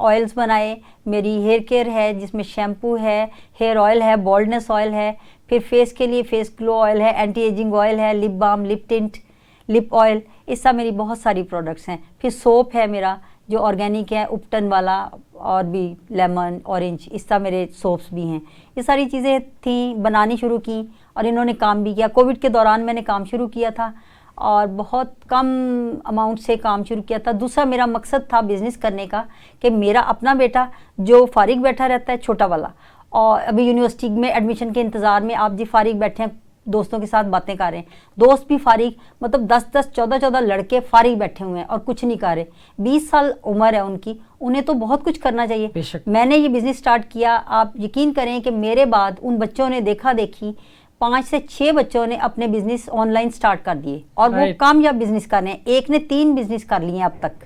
Oils بنائے, میری hair care ہے جس میں شیمپو ہے, ہیئر آئل ہے, بالڈنس آئل ہے, پھر فیس کے لیے فیس گلو آئل ہے, اینٹی ایجنگ آئل ہے, lip balm, lip tint, lip oil, اس طرح میری بہت ساری پروڈکٹس ہیں. پھر سوپ ہے میرا جو آرگینک ہے, اپٹن والا, اور بھی لیمن, اورنج, اس طرح میرے سوپس بھی ہیں. یہ ساری چیزیں تھیں, بنانی شروع کی اور انہوں نے کام بھی کیا. کووڈ کے دوران میں نے کام شروع کیا تھا اور بہت کم اماؤنٹ سے کام شروع کیا تھا. دوسرا میرا مقصد تھا بزنس کرنے کا کہ میرا اپنا بیٹا جو فارغ بیٹھا رہتا ہے, چھوٹا والا, اور ابھی یونیورسٹی میں ایڈمیشن کے انتظار میں, آپ جی فارغ بیٹھے ہیں, دوستوں کے ساتھ باتیں کر رہے ہیں, دوست بھی فارغ, مطلب 10 14 لڑکے فارغ بیٹھے ہوئے ہیں اور کچھ نہیں کر رہے. 20 سال عمر ہے ان کی, انہیں تو بہت کچھ کرنا چاہیے. میں نے یہ بزنس سٹارٹ کیا, آپ یقین کریں کہ میرے بعد ان بچوں نے دیکھا دیکھی 5 سے 6 بچوں نے اپنے بزنس آن لائن سٹارٹ کر دیے اور وہ کامیاب بزنس کر رہے ہیں. ایک نے 3 بزنس کر لیے اب تک.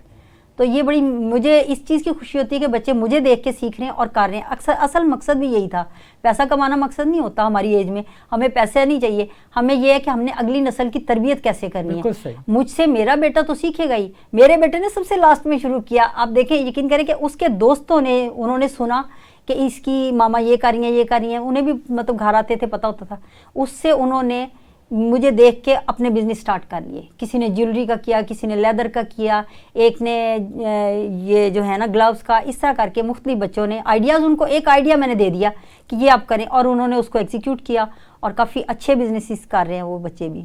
تو یہ بڑی مجھے اس چیز کی خوشی ہوتی ہے کہ بچے مجھے دیکھ کے سیکھ رہے ہیں اور کر رہے ہیں. اصل مقصد بھی یہی تھا. پیسہ کمانا مقصد نہیں ہوتا ہماری ایج میں, ہمیں پیسہ نہیں چاہیے, ہمیں یہ ہے کہ ہم نے اگلی نسل کی تربیت کیسے کرنی ہے. مجھ سے میرا بیٹا تو سیکھے گا ہی. میرے بیٹے نے سب سے لاسٹ میں شروع کیا. آپ دیکھیں, یقین کریں کہ اس کے دوستوں نے, انہوں نے سنا کہ اس کی ماما یہ کر رہی ہیں, یہ کر رہی ہیں, انہیں بھی مطلب گھر آتے تھے, پتہ ہوتا تھا. اس سے انہوں نے مجھے دیکھ کے اپنے بزنس سٹارٹ کر لیے. کسی نے جیولری کا کیا, کسی نے لیدر کا کیا, ایک نے یہ جو ہے نا گلوز کا. اس طرح کر کے مختلف بچوں نے آئیڈیاز, ان کو ایک آئیڈیا میں نے دے دیا کہ یہ آپ کریں, اور انہوں نے اس کو ایگزیکیوٹ کیا اور کافی اچھے بزنسز کر رہے ہیں وہ بچے بھی.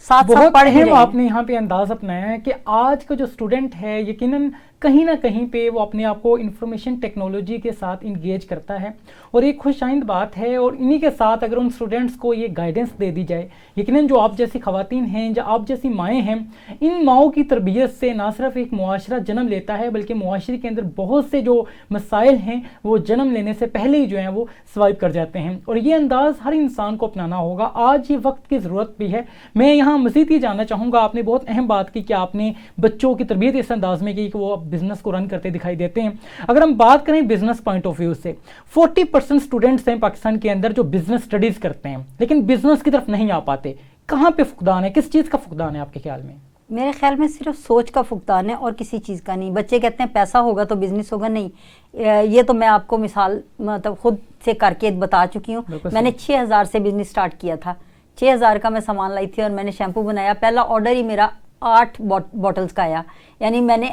بہت اہم آپ نے یہاں پہ انداز اپنایا ہے کہ آج کا جو اسٹوڈنٹ ہے یقیناً کہیں نہ کہیں پہ وہ اپنے آپ کو انفارمیشن ٹیکنالوجی کے ساتھ انگیج کرتا ہے, اور ایک خوش آئند بات ہے. اور انہی کے ساتھ اگر ان اسٹوڈنٹس کو یہ گائیڈنس دے دی جائے, یقیناً جو آپ جیسی خواتین ہیں, جو آپ جیسی مائیں ہیں, ان ماؤں کی تربیت سے نہ صرف ایک معاشرہ جنم لیتا ہے بلکہ معاشرے کے اندر بہت سے جو مسائل ہیں وہ جنم لینے سے پہلے ہی جو ہیں وہ سوائپ کر جاتے ہیں. اور یہ انداز ہر انسان کو اپنانا ہوگا. آج یہ وقت کی ضرورت بھی ہے. میں یہاں مزید یہ جاننا چاہوں گا, آپ نے بہت اہم بات کی کہ آپ نے بچوں کی تربیت اس انداز میں کی کہ وہ بزنس کو رن کرتے دکھائی دیتے ہیں. اگر ہم بات کریں بزنس پوائنٹ آف ویو سے, 40% اسٹوڈنٹس ہیں پاکستان کے اندر جو بزنس اسٹڈیز کرتے ہیں لیکن بزنس کی طرف نہیں آ پاتے. کہاں پہ فقدان ہے, کس چیز کا فقدان ہے آپ کے خیال میں؟ میرے خیال میں صرف سوچ کا فقدان ہے اور کسی چیز کا نہیں. بچے کہتے ہیں پیسہ ہوگا تو بزنس ہوگا. نہیں, یہ تو میں آپ کو مثال مطلب خود سے کر کے بتا چکی ہوں. میں نے 6000 سے بزنس سٹارٹ کیا تھا. 6000 کا میں سامان لائی تھی اور میں نے شیمپو بنایا. پہلا آرڈر ہی میرا 8 بوٹلز کا آیا. یعنی میں نے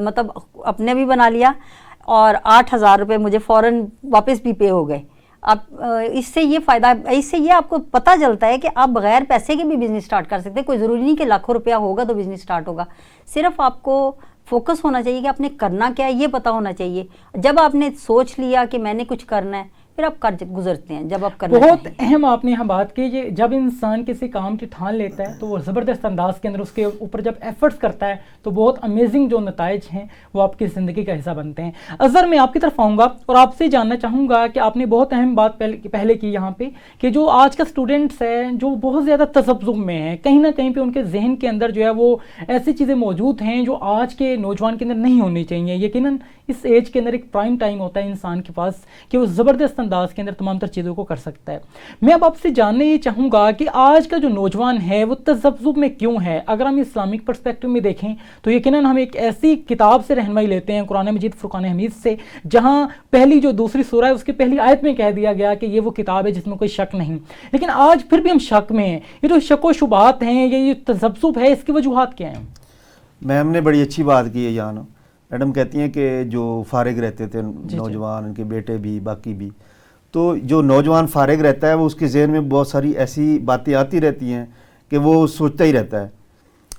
مطلب اپنے بھی بنا لیا اور 8000 روپے مجھے فوراً واپس بھی پے ہو گئے. اب اس سے یہ فائدہ, اس سے یہ آپ کو پتہ چلتا ہے کہ آپ بغیر پیسے کے بھی بزنس سٹارٹ کر سکتے ہیں. کوئی ضروری نہیں کہ لاکھوں روپیہ ہوگا تو بزنس سٹارٹ ہوگا. صرف آپ کو فوکس ہونا چاہیے کہ آپ نے کرنا کیا ہے, یہ پتہ ہونا چاہیے. جب آپ نے سوچ لیا کہ میں نے کچھ کرنا ہے پھر آپ کر گزرتے ہیں. جب آپ کرنا بہت اہم آپ نے یہاں بات کی کہ جب انسان کسی کام کی ٹھان لیتا ہے تو وہ زبردست انداز کے اندر اس کے اوپر جب ایفرٹس کرتا ہے تو بہت امیزنگ جو نتائج ہیں وہ آپ کی زندگی کا حصہ بنتے ہیں. اظہر میں آپ کی طرف آؤں گا اور آپ سے جاننا چاہوں گا کہ آپ نے بہت اہم بات پہلے کی یہاں پہ کہ جو آج کا اسٹوڈنٹس ہیں جو بہت زیادہ تذبذب میں ہیں, کہیں نہ کہیں پہ ان کے ذہن کے اندر جو ہے وہ ایسی چیزیں موجود ہیں جو آج کے نوجوان کے اندر نہیں ہونی چاہیے. یقیناً اس ایج کے اندر ایک پرائم ٹائم ہوتا ہے انسان کے پاس کہ وہ زبردست انداز کے اندر تمام تر چیزوں کو کر سکتا ہے. میں اب آپ سے جاننے یہ چاہوں گا کہ آج کا جو نوجوان ہے وہ تذبذب میں کیوں ہے. اگر ہم اسلامک پرسپیکٹو میں دیکھیں تو یقیناً ہم ایک ایسی کتاب سے رہنمائی لیتے ہیں, قرآن مجید فرقان حمید سے, جہاں پہلی جو دوسری سورہ ہے اس کی پہلی آیت میں کہہ دیا گیا کہ یہ وہ کتاب ہے جس میں کوئی شک نہیں. لیکن آج پھر بھی ہم شک میں ہیں. یہ جو شک و شبہات ہیں, یہ تذبذب ہے, اس کی وجوہات کیا ہیں؟ میم نے بڑی اچھی بات کی ہے جان. میڈم کہتی ہیں کہ جو فارغ رہتے تھے نوجوان, ان کے بیٹے بھی باقی بھی, تو جو نوجوان فارغ رہتا ہے وہ اس کے ذہن میں بہت ساری ایسی باتیں آتی رہتی ہیں کہ وہ سوچتا ہی رہتا ہے.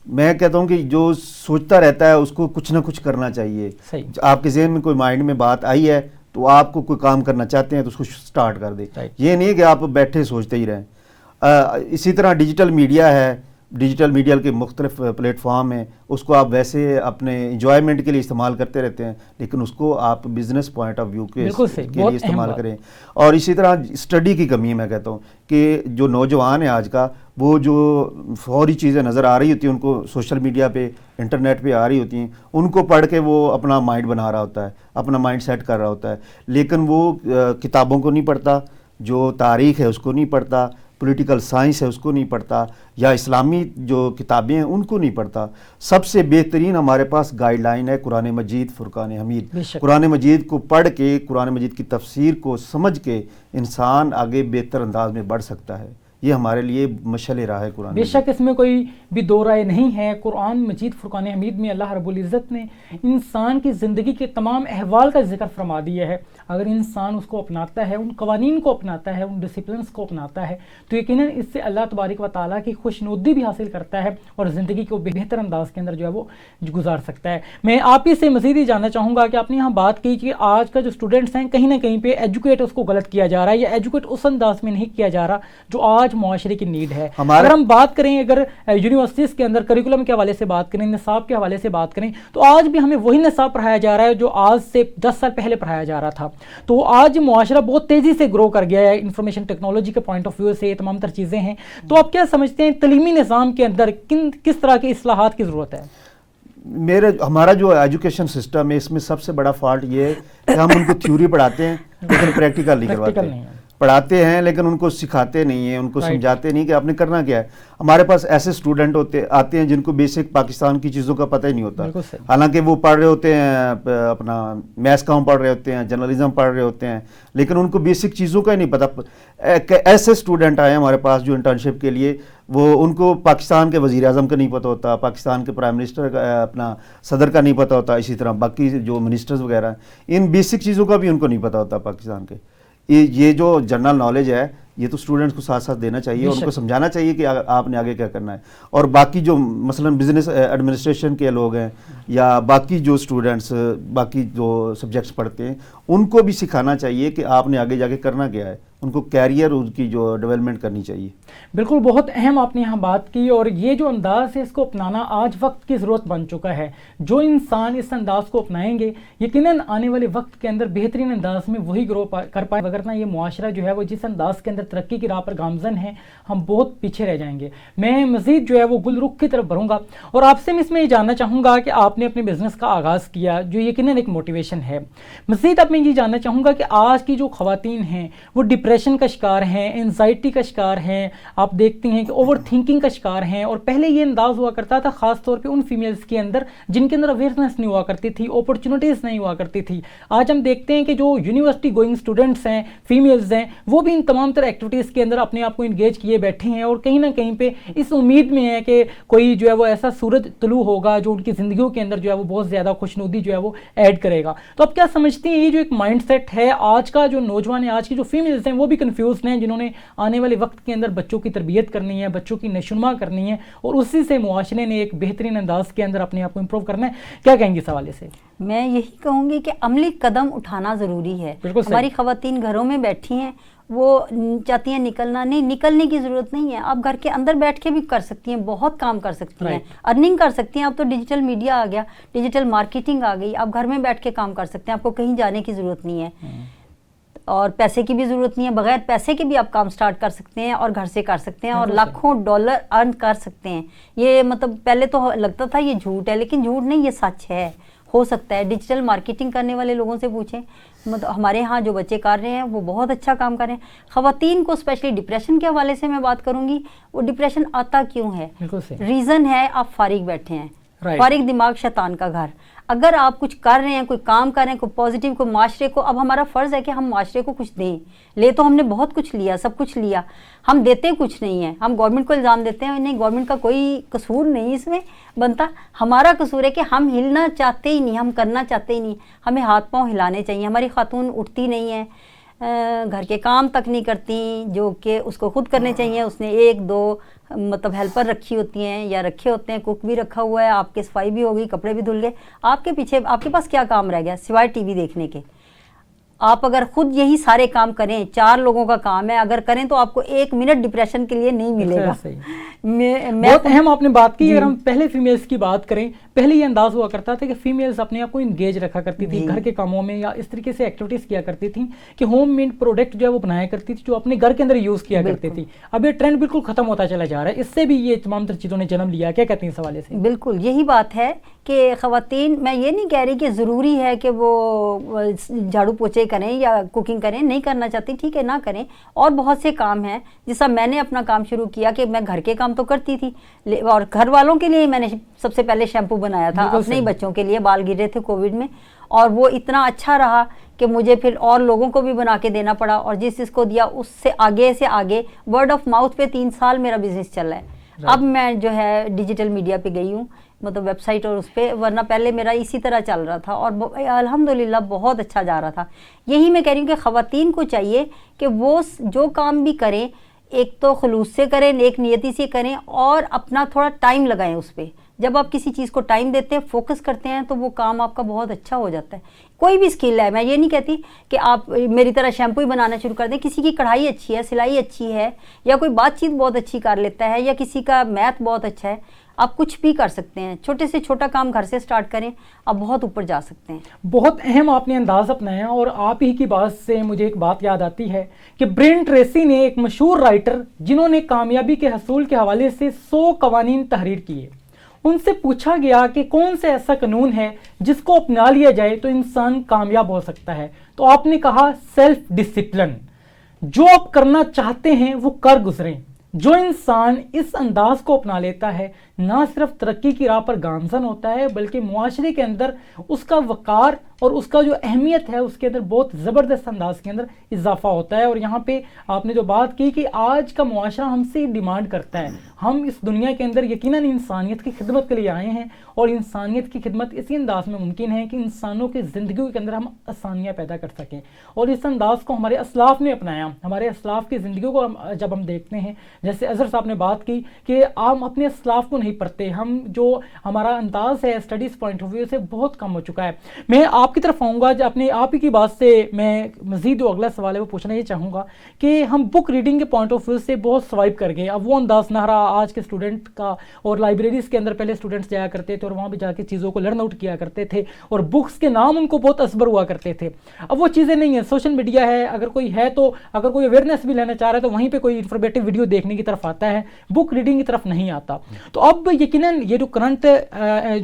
میں کہتا ہوں کہ جو سوچتا رہتا ہے اس کو کچھ نہ کچھ کرنا چاہیے. آپ کے ذہن میں کوئی مائنڈ میں بات آئی ہے تو آپ کو کوئی کام کرنا چاہتے ہیں تو اس کو سٹارٹ کر دیں. یہ نہیں کہ آپ بیٹھے سوچتے ہی رہیں. اسی طرح ڈیجیٹل میڈیا ہے, ڈیجیٹل میڈیا کے مختلف پلیٹ فارم ہیں, اس کو آپ ویسے اپنے انجوائمنٹ کے لیے استعمال کرتے رہتے ہیں لیکن اس کو آپ بزنس پوائنٹ آف ویو کے لیے استعمال کریں. اور اسی طرح اسٹڈی کی کمی ہے. میں کہتا ہوں کہ جو نوجوان ہے آج کا, وہ جو فوری چیزیں نظر آ رہی ہوتی ہیں ان کو سوشل میڈیا پہ, انٹرنیٹ پہ آ رہی ہوتی ہیں, ان کو پڑھ کے وہ اپنا مائنڈ بنا رہا ہوتا ہے, اپنا مائنڈ سیٹ کر رہا ہوتا ہے, لیکن وہ کتابوں کو نہیں پڑھتا, جو تاریخ ہے اس کو نہیں پڑھتا, پولیٹیکل سائنس ہے اس کو نہیں پڑھتا, یا اسلامی جو کتابیں ہیں ان کو نہیں پڑھتا. سب سے بہترین ہمارے پاس گائیڈ لائن ہے قرآن مجید, فرقان حمید. قرآن مجید کو پڑھ کے, قرآن مجید کی تفسیر کو سمجھ کے انسان آگے بہتر انداز میں بڑھ سکتا ہے. یہ ہمارے لیے مشعل راہ ہے قرآن. بے شک اس میں کوئی بھی دو رائے نہیں ہے. قرآن مجید فرقان حمید میں اللہ رب العزت نے انسان کی زندگی کے تمام احوال کا ذکر فرما دیا ہے. اگر انسان اس کو اپناتا ہے, ان قوانین کو اپناتا ہے, ان ڈسپلنس کو اپناتا ہے, تو یقیناً اس سے اللہ تبارک و تعالیٰ کی خوشنودی بھی حاصل کرتا ہے اور زندگی کو بہتر انداز کے اندر جو ہے وہ گزار سکتا ہے. میں آپ ہی سے مزید ہی جاننا چاہوں گا کہ آپ نے یہاں بات کی کہ آج کا جو اسٹوڈنٹس ہیں کہیں نہ کہیں پہ ایجوکیٹ اس کو غلط کیا جا رہا ہے, یا ایجوکیٹ اس انداز میں نہیں کیا جا رہا جو آج معاشرے کی نیڈ ہے. اگر ہم بات کریں, اگر یونیورسٹیز کے اندر کریکولم کے حوالے سے بات کریں, نصاب کے حوالے سے بات کریں, تو آج بھی ہمیں وہی نصاب پڑھایا جا رہا ہے جو آج سے 10 سال پہلے پڑھایا جا رہا تھا. تو آج معاشرہ بہت تیزی سے گرو کر گیا ہے انفارمیشن ٹیکنالوجی کے پوائنٹ آف ویو سے, یہ تمام تر چیزیں ہیں. تو آپ کیا سمجھتے ہیں تعلیمی نظام کے اندر کس طرح کی اصلاحات کی ضرورت ہے؟ ہمارا جو ایجوکیشن سسٹم ہے اس میں سب سے بڑا فالٹ یہ ہے کہ ہم ان کو تھیوری پڑھاتے ہیں لیکن پریکٹیکل نہیں کرواتے. پڑھاتے ہیں لیکن ان کو سکھاتے نہیں ہیں, ان کو سمجھاتے نہیں کہ آپ نے کرنا کیا ہے. ہمارے پاس ایسے اسٹوڈنٹ آتے ہیں جن کو بیسک پاکستان کی چیزوں کا پتہ ہی نہیں ہوتا, حالانکہ وہ پڑھ رہے ہوتے ہیں اپنا میتھس کام پڑھ رہے ہوتے ہیں, جرنلزم پڑھ رہے ہوتے ہیں, لیکن ان کو بیسک چیزوں کا ہی نہیں پتہ. ایسے اسٹوڈنٹ آئے ہمارے پاس جو انٹرنشپ کے لیے, وہ ان کو پاکستان کے وزیر اعظم کا نہیں پتہ ہوتا, پاکستان کے پرائم منسٹر کا, اپنا صدر کا نہیں پتہ ہوتا, اسی طرح باقی جو منسٹرز وغیرہ ہیں ان بیسک چیزوں کا بھی ان کو نہیں پتہ ہوتا پاکستان کے. یہ جو جنرل نالج ہے یہ تو اسٹوڈنٹس کو ساتھ ساتھ دینا چاہیے, اور ان کو سمجھانا چاہیے کہ آپ نے آگے کیا کرنا ہے. اور باقی جو مثلا بزنس ایڈمنسٹریشن کے لوگ ہیں یا باقی جو اسٹوڈنٹس باقی جو سبجیکٹس پڑھتے ہیں ان کو بھی سکھانا چاہیے کہ آپ نے آگے جا کے کرنا کیا ہے, ان کو کیریئر ان کی جو ڈیولپمنٹ کرنی چاہیے. بالکل, بہت اہم آپ نے یہاں بات کی, اور یہ جو انداز ہے اس کو اپنانا آج وقت کی ضرورت بن چکا ہے. جو انسان اس انداز کو اپنائیں گے یقیناً آنے والے وقت کے اندر بہترین انداز میں وہی گرو کر پائے, وگرنہ یہ معاشرہ جو ہے وہ جس انداز کے اندر ترقی کی راہ پر گامزن ہے ہم بہت پیچھے رہ جائیں گے. میں مزید جو ہے وہ گل رخ کی طرف بڑھوں گا, اور آپ سے اس میں یہ جاننا چاہوں گا کہ آپ نے اپنے بزنس کا آغاز کیا جو یقیناً ایک موٹیویشن ہے. مزید اب میں یہ جاننا چاہوں گا کہ آج کی جو خواتین ہیں وہ ڈپریشن کا شکار ہیں, انزائٹی کا شکار ہیں, آپ دیکھتے ہیں کہ اوور تھنکنگ کا شکار ہیں. اور پہلے یہ انداز ہوا کرتا تھا خاص طور پہ ان فیمیلز کے اندر جن کے اندر اویئرنیس نہیں ہوا کرتی تھی, اپرچونٹیز نہیں ہوا کرتی تھی. آج ہم دیکھتے ہیں کہ جو یونیورسٹی گوئنگ اسٹوڈنٹس ہیں, فیمیلز ہیں, وہ بھی ان تمام تر ایکٹیویٹیز کے اندر اپنے آپ کو انگیج کیے بیٹھے ہیں, اور کہیں نہ کہیں پہ اس امید میں ہے کہ کوئی جو ہے وہ ایسا سورج طلوع ہوگا جو ان کی زندگیوں کے اندر جو ہے وہ بہت زیادہ خوشنودی جو ہے وہ ایڈ کرے گا. تو آپ کیا سمجھتے ہیں یہ جو ایک مائنڈ سیٹ ہے آج کا جو نوجوان ہے, آج کی جو فیمیلز ہیں وہ بھی کنفیوزڈ ہیں, جنہوں نے آنے والے وقت کے اندر بچوں کی تربیت کرنی ہے, بچوں کی نشوونما کرنی ہے, اور اسی سے معاشرے نے ایک بہترین انداز کے اندر اپنے آپ کو امپروو کرنا ہے. کیا کہیں گے اس حوالے سے؟ میں یہی کہوں گی کہ عملی قدم اٹھانا ضروری ہے. ہماری خواتین گھروں میں بیٹھی ہیں, وہ چاہتی ہیں نکلنا, نہیں نکلنے کی ضرورت نہیں ہے. آپ گھر کے اندر بیٹھ کے بھی کر سکتی ہیں, بہت کام کر سکتی ہیں, ارننگ کر سکتی ہیں. اب تو ڈیجیٹل میڈیا آ گیا, ڈیجیٹل مارکیٹنگ آ گئی, آپ گھر میں بیٹھ کے کام کر سکتے ہیں, آپ کو کہیں جانے کی ضرورت نہیں ہے, اور پیسے کی بھی ضرورت نہیں ہے. بغیر پیسے کے بھی آپ کام سٹارٹ کر سکتے ہیں اور گھر سے کر سکتے ہیں, اور لاکھوں ڈالر ارن کر سکتے ہیں. یہ مطلب پہلے تو لگتا تھا یہ جھوٹ ہے, لیکن جھوٹ نہیں, یہ سچ ہے, ہو سکتا ہے. ڈیجیٹل مارکیٹنگ کرنے والے لوگوں سے پوچھیں, مطلب ہمارے ہاں جو بچے کر رہے ہیں وہ بہت اچھا کام کر رہے ہیں. خواتین کو اسپیشلی ڈپریشن کے حوالے سے میں بات کروں گی. وہ ڈپریشن آتا کیوں ہے؟ ریزن ہے آپ فارغ بیٹھے ہیں. فارغ دماغ شیطان کا گھر. اگر آپ کچھ کر رہے ہیں, کوئی کام کر رہے ہیں, کوئی پازیٹیو, کوئی معاشرے کو, اب ہمارا فرض ہے کہ ہم معاشرے کو کچھ دیں. لے تو ہم نے بہت کچھ لیا, سب کچھ لیا, ہم دیتے کچھ نہیں ہیں. ہم گورنمنٹ کو الزام دیتے ہیں, نہیں گورنمنٹ کا کوئی قصور نہیں اس میں بنتا, ہمارا قصور ہے کہ ہم ہلنا چاہتے ہی نہیں, ہم کرنا چاہتے ہی نہیں. ہمیں ہاتھ پاؤں ہلانے چاہیے. ہماری خاتون اٹھتی نہیں ہیں, گھر کے کام تک نہیں کرتی جو کہ اس کو خود کرنے چاہیے. اس نے ایک دو مطلب ہیلپر رکھی ہوتی ہیں یا رکھے ہوتے ہیں, کوک بھی رکھا ہوا ہے, آپ کے صفائی بھی ہوگی, کپڑے بھی دھل گئے. آپ کے پیچھے آپ کے پاس کیا کام رہ گیا سوائے ٹی وی دیکھنے کے؟ آپ اگر خود یہی سارے کام کریں, 4 لوگوں کا کام ہے, اگر کریں تو آپ کو 1 منٹ ڈپریشن کے لیے نہیں ملے گا. بہت اہم آپ نے بات کی. اگر ہم پہلے فیمیلز کی بات کریں, پہلے یہ انداز ہوا کرتا تھا کہ فیمیلز اپنے آپ کو انگیج رکھا کرتی تھی گھر کے کاموں میں, یا اس طریقے سے ایکٹیویٹیز کیا کرتی تھیں کہ ہوم میڈ پروڈکٹ جو ہے وہ بنایا کرتی تھی, جو اپنے گھر کے اندر یوز کیا کرتی تھی. اب یہ ٹرینڈ بالکل ختم ہوتا چلا جا رہا ہے, اس سے بھی یہ تمام تر چیزوں نے جنم لیا. کیا کہتے ہیں اس حوالے سے؟ بالکل یہی بات ہے کہ خواتین, میں یہ نہیں کہہ رہی کہ ضروری ہے کہ وہ جھاڑو پوچھے کریں یا کوکنگ کریں, نہیں کرنا چاہتی ٹھیک ہے نہ کریں. اور بہت سے کام ہیں جیسا میں نے اپنا کام شروع کیا کہ میں گھر کے کام تو کرتی تھی, اور گھر والوں کے لیے میں نے سب سے پہلے شیمپو بنایا تھا اپنے ہی بچوں کے لیے, بال گر رہے تھے کووڈ میں, اور وہ اتنا اچھا رہا کہ مجھے پھر اور لوگوں کو بھی بنا کے دینا پڑا, اور جس کو دیا اس سے آگے ورڈ آف ماؤتھ پہ 3 سال میرا بزنس چل رہا ہے. اب میں جو ہے ڈیجیٹل میڈیا پہ گئی ہوں, مطلب ویب سائٹ اور اس پہ, ورنہ پہلے میرا اسی طرح چل رہا تھا اور الحمدللہ بہت اچھا جا رہا تھا. یہی میں کہہ رہی ہوں کہ خواتین کو چاہیے کہ وہ جو کام بھی کریں ایک تو خلوص سے کریں, نیک نیتی سے کریں, اور اپنا تھوڑا ٹائم لگائیں اس پہ. جب آپ کسی چیز کو ٹائم دیتے ہیں, فوکس کرتے ہیں, تو وہ کام آپ کا بہت اچھا ہو جاتا ہے. کوئی بھی اسکل ہے, میں یہ نہیں کہتی کہ آپ میری طرح شیمپو ہی بنانا شروع کر دیں. کسی کی کڑھائی اچھی ہے, سلائی اچھی ہے, یا کوئی بات چیت بہت اچھی کر لیتا ہے, یا کسی کا میتھ بہت اچھا ہے, آپ کچھ بھی کر سکتے ہیں. چھوٹے سے چھوٹا کام گھر سے سٹارٹ کریں, آپ بہت اوپر جا سکتے ہیں. بہت اہم آپ نے انداز اپنایا, اور آپ ہی کی بات سے مجھے ایک بات یاد آتی ہے کہ برین ٹریسی نے, ایک مشہور رائٹر جنہوں نے کامیابی کے حصول کے حوالے سے 100 قوانین تحریر کیے, ان سے پوچھا گیا کہ کون سے ایسا قانون ہے جس کو اپنا لیا جائے تو انسان کامیاب ہو سکتا ہے, تو آپ نے کہا سیلف ڈسپلن. جو آپ کرنا چاہتے ہیں وہ کر گزریں. جو انسان اس انداز کو اپنا لیتا ہے نہ صرف ترقی کی راہ پر گامزن ہوتا ہے, بلکہ معاشرے کے اندر اس کا وقار اور اس کا جو اہمیت ہے اس کے اندر بہت زبردست انداز کے اندر اضافہ ہوتا ہے. اور یہاں پہ آپ نے جو بات کی کہ آج کا معاشرہ ہم سے ڈیمانڈ کرتا ہے, ہم اس دنیا کے اندر یقیناً انسانیت کی خدمت کے لیے آئے ہیں, اور انسانیت کی خدمت اسی انداز میں ممکن ہے کہ انسانوں کی زندگیوں کے اندر ہم آسانیاں پیدا کر سکیں. اور اس انداز کو ہمارے اسلاف نے اپنایا. ہمارے اسلاف کی زندگیوں کو جب ہم دیکھتے ہیں, جیسے اظہر صاحب نے بات کی کہ ہم اپنے اسلاف کو نہیں پڑھتے, ہم جو ہمارا انداز ہے اسٹڈیز پوائنٹ آف ویو سے بہت کم ہو چکا ہے. میں آپ کی طرف آؤں گا, جو اپنے آپ ہی کی بات سے میں مزید جو اگلا سوال ہے وہ پوچھنا یہ چاہوں گا کہ ہم بک ریڈنگ کے پوائنٹ آف ویو سے بہت سوائپ کر گئے. اب وہ انداز نہ رہا آج کے اسٹوڈنٹ کا, اور لائبریریز کے اندر پہلے اسٹوڈنٹس جایا کرتے تھے اور وہاں بھی جا کے چیزوں کو لرن آؤٹ کیا کرتے تھے, اور بکس کے نام ان کو بہت ازبر ہوا کرتے تھے. اب وہ چیزیں نہیں ہیں, سوشل میڈیا ہے, اگر کوئی ہے تو اگر کوئی اویئرنیس بھی لینا چاہ رہا ہے تو وہیں پہ کوئی انفارمیٹیو ویڈیو دیکھنے کی طرف آتا ہے, بک ریڈنگ کی طرف نہیں آتا. تو اب یقیناً یہ جو کرنٹ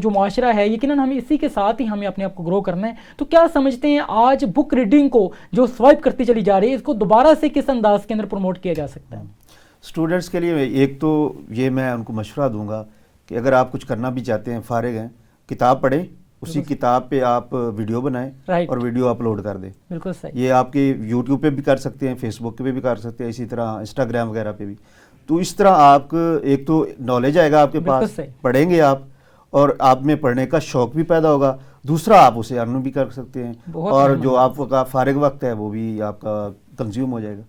جو معاشرہ ہے, یقیناً ہمیں اسی کے ساتھ ہی ہمیں اپنے آپ کو گرو کرنا ہے. تو کیا سمجھتے ہیں آج بک ریڈنگ کو جو سوائپ کرتی چلی جا رہی ہے, اس کو دوبارہ سے کس انداز کے اندر پروموٹ کیا جا سکتا ہے؟ اسٹوڈنٹس کے لیے ایک تو یہ میں ان کو مشورہ دوں گا کہ اگر آپ کچھ کرنا بھی چاہتے ہیں, فارغ ہیں, کتاب پڑھیں, اسی کتاب پہ آپ ویڈیو بنائیں اور ویڈیو اپلوڈ کر دیں. بالکل صحیح. یہ آپ کے یوٹیوب پہ بھی کر سکتے ہیں, فیس بک پہ بھی کر سکتے ہیں, اسی طرح انسٹاگرام وغیرہ پہ بھی. تو اس طرح آپ کو ایک تو نالج آئے گا آپ کے پاس, پڑھیں گے آپ, اور آپ میں پڑھنے کا شوق بھی پیدا ہوگا. دوسرا آپ اسے ارن بھی کر سکتے ہیں, اور جو آپ کا فارغ وقت ہے وہ بھی آپ کا کنزیوم ہو جائے گا.